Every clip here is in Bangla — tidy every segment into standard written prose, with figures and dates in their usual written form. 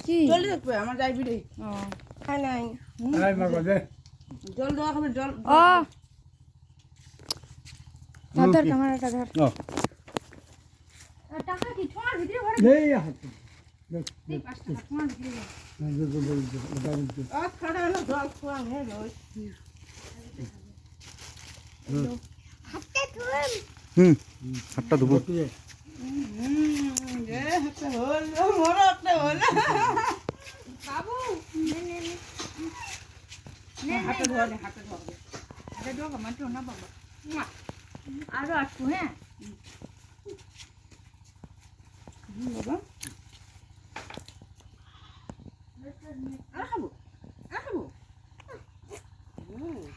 কি জলদি দেখবে আমার ডায়াবেটিস খাই নাই জল দেওয়া খাবে জল ধর ক্যামেরাটা ধর টাকা কি ঠোঁয়ার ভিতরে ভরে এই এই 5 টাকা ঠোঁয়ার ভিতরে খাড়া হলো জল খোয়া হয়ে গেল হাতটা ধুন হাতটা ধুবো হাতটা হলো মোরা হাতটা হলো বাবু নে হাতটা ধোয়া দে হাতটা ধোয়া দে আরে দো আমার তো না বাবা আরো একটু হ্যাঁ বাবা আর খাবো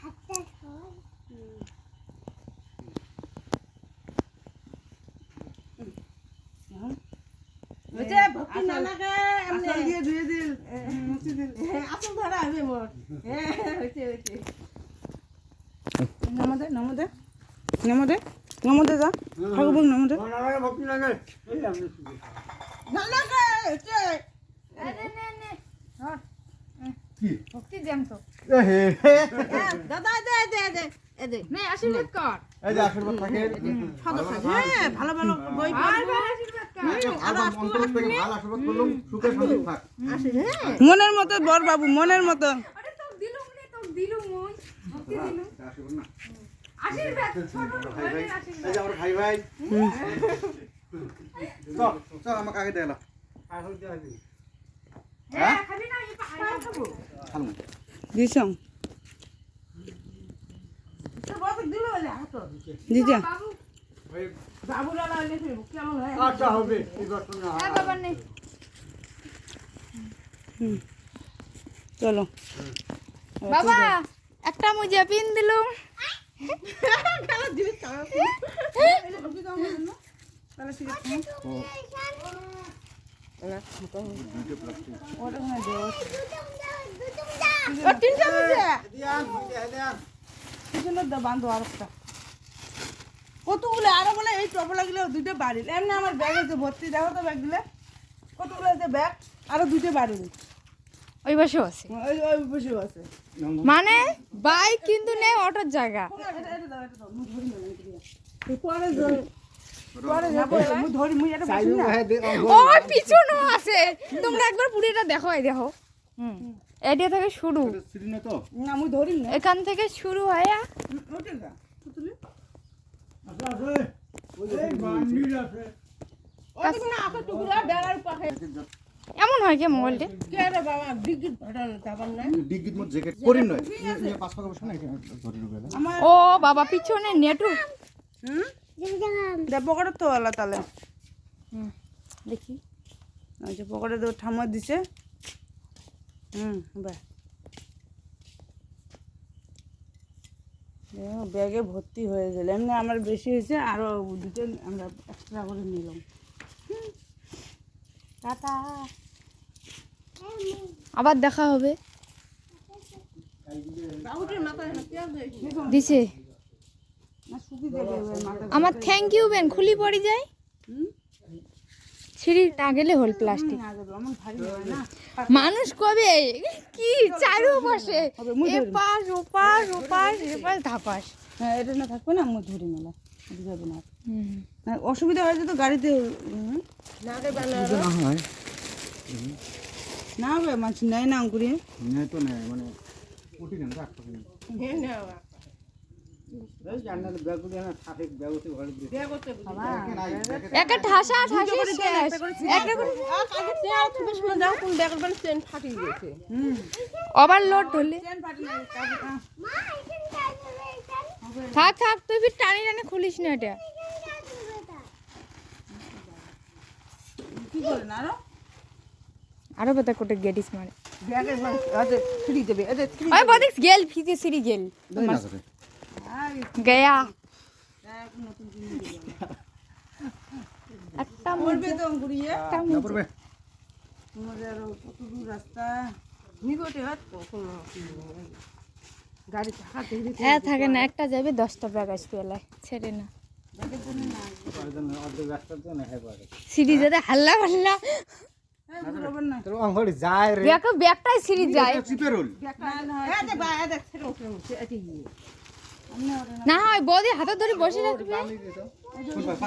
হাতটা ধুন ওইটা ভক্তি নানাকে এমনি দিয়ে ধুয়ে দিল মুছি দিল আসল ধরা হবে মোর হইছে নমদে যা ঠাকুর নমদে ভক্তি লাগে নানাকে নে ধর কি ভক্তি দেন তো দাদা দে নে আশীর্বাদ কর এই যে আশীর্বাদ থাকে ভালো ভালো বই আশীর্বাদ কর অন্তর থেকে ভালো আশীর্বাদ করলাম সুখে শান্তি থাক মনের মতো বর বাবু মনের মতো আরে তো দিলুম মই ভক্তি দিলুম আশীর্বাদ না আশীর্বাদ ছোট ভাইয়ের আশীর্বাদ এই যে আমার ভাই ভাই চল আমাকে আগে দেলা হ্যাঁ খাবি না এই পাহাড় খাবো খালু দিছং তো বাবু দিল বলে হাত দিজা বাবু বাবু লালা লেখে কেমন হয় আচ্ছা হবে এই কথা না হ্যাঁ বাবা নে চলো বাবা একটা মুজে পিন দিলুম খেলা দিবি তাহলে ঢুকি দাও না তাহলে ঠিক আছে ওটা না দেও ও তিনটা মুজে পিছনে দা বাঁধো আরেকটা কতগুলো আরো বলে এই টপ লাগলে দুইটা বাড়িল এমনি আমার ব্যাগ আছে ভর্তি দেখো তো ব্যাগ দিলে কতগুলো আছে ব্যাগ আরো দুইটা বাড়িল ওই বসে আছে ওই বসে আছে মানে বাইক কিন্তু নেই অটোর জায়গা পরে যাবো মুই ধরি মুই এটা বসি না ও পিছনও আছে তোমরা একবার পুরোটা দেখো এই দেখো এটা থেকে শুরু সিটি না তো না মুই ধরি না এখান থেকে শুরু হয় ওটা না তুতুলি আচ্ছা আছে ওই যে বান্ডিল আছে ওটা না আপা টুকরা বেড়ার পাখে এমন হয় কি মোবাইলটা কে রে বাবা ডিগিট ফাটানো তাবার না ডিগিট মত জ্যাকেট পরিন নয় এই পাঁচ টাকা বসে না এটা ধরে রুবেলা আমার ও বাবা পিছনে নেটু দে পকেটে তো আলা তালে দেখি ওই যে পকেটে তো ঠামা দিছে বাহ ব্যাগে ভর্তি হয়ে গেল এমনি আমার বেশি হয়েছে আরো দুটো আমরা এক্সট্রা করে নিলাম টাটা আবার দেখা হবে দিছে আমার থ্যাংক ইউ বেন খুলি পড়ে যায় সিঁড়ি না গেলে হল প্লাস্টিক মানুষ কবে কি চারু বসে এপাশ ওপাশ ওপাশ এপাশ ধাপাস হ্যাঁ এটা না থাকবে না আমি ধরে মেলা যাবে না অসুবিধা হয়েছে তো গাড়িতে না হয় না হবে মাছ নেয় না অঙ্কুরি নেই তো নেই মানে উঠি না রাখ একটা ঠাসা ঠাসি শেষ একটা করে ওভারলোড হলে থাক থাক তুই ফির টানি টানি খুলিস না এটা কি করে না আরো বেটা কোটে গেটিস মানে ব্যাগের আচ্ছা ফ্রি দেবে আচ্ছা ফ্রি ওই বদিস গেল ফিতে সিরি গেল গয়া একটা পড়বে তো অঙ্কুরিয়ে না পড়বে তোমাদের আরো কত দূর রাস্তা নিকটে হাত গাড়ি থাকা দেখি হ্যাঁ থাকে না একটা যাবে 10টা ব্যাগ আসবে এলাই ছেড়ে না ব্যাগের জন্য না অর্ধেক রাস্তার জন্য হ্যাঁ পারে সিঁড়ি যেতে হাল্লা পাল্লা এই রোবন না তোর অঙ্গড়ি যায় রে ব্যাগটাই সিঁড়ি যায় চিপে রোল ব্যাগটা এই যে বা এই দেখ ছেড়ে উঠে এই যে আমনে ওরে না হয় বৌদি হাতে ধরে বসে রাখবে পানি দিত